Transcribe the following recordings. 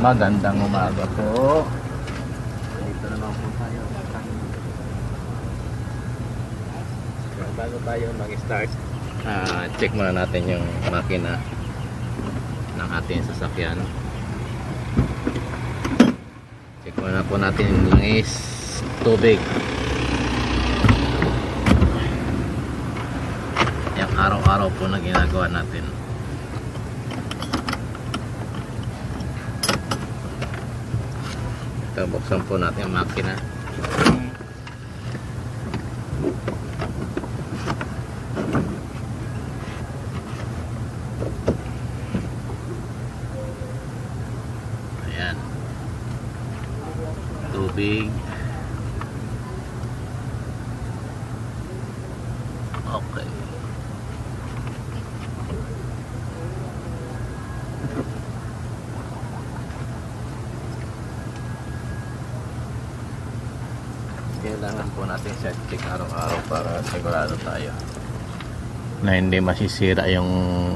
Magandang umaga po. Dito naman po tayo. Bago tayo mag-start, check muna natin yung makina ng ating sasakyan. Check muna po natin yung langis, tubig. Yung araw-araw po na ginagawa natin. Ito, buksan po natin yung makina. Ayan, tubig. Okay. Kailangan po natin set check araw-araw para sigurado tayo na hindi masisira yung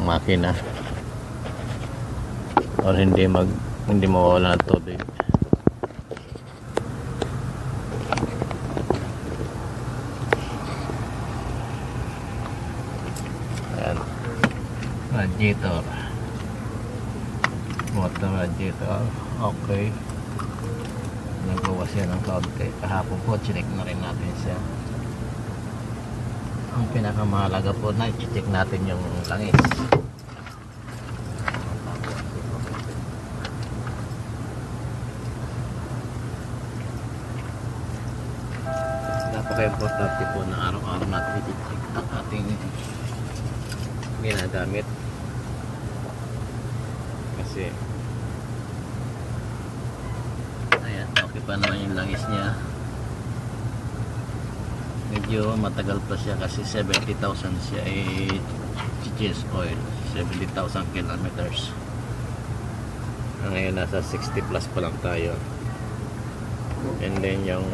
makina or hindi mawawala ng tubig. Ayan, radiator, motor radiator, okay. Nagawa siya ng kaunti. Kahapon po, chinek na rin natin siya. Ang pinakamahalaga po na i-check natin yung langis. Napaka-importante po na araw-araw natin i-check ang ating ginagamit. Kasi okay pa naman yung langis niya. Medyo matagal pa siya kasi 70,000 siya ay GS oil, 70,000 kilometers. Ngayon nasa 60 plus pa lang tayo. And then yung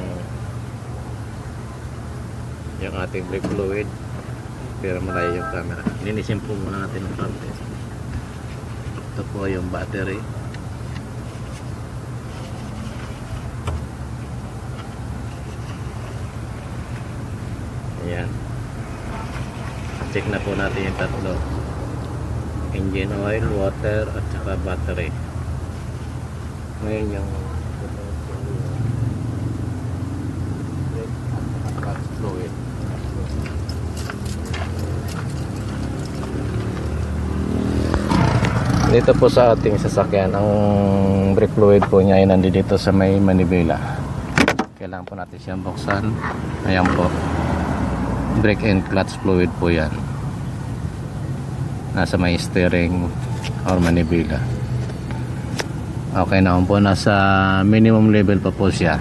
ating brake fluid, pero malayo yung camera. Linisin po muna natin ng konti. Ito po yung battery. Ayan. Check na po natin yung tatlo. Engine oil, water, at saka battery. Ngayon yung fluid. Dito po sa ating sasakyan, ang brake fluid po niya ay nandito sa may manibela. Kailangan po natin siyang buksan. Ayan po, brake and clutch fluid po yan, nasa may steering or manibela. Okay na po, nasa minimum level pa po siya.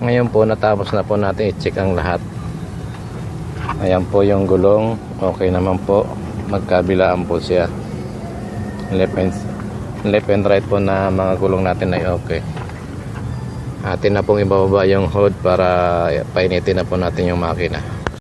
Ngayon po natapos na po natin i-check ang lahat. Ayan po yung gulong, okay naman po, magkabilaan po siya. Left and right po na mga gulong natin ay okay. Atin na pong ibababa yung hood para painitin na po natin yung makina.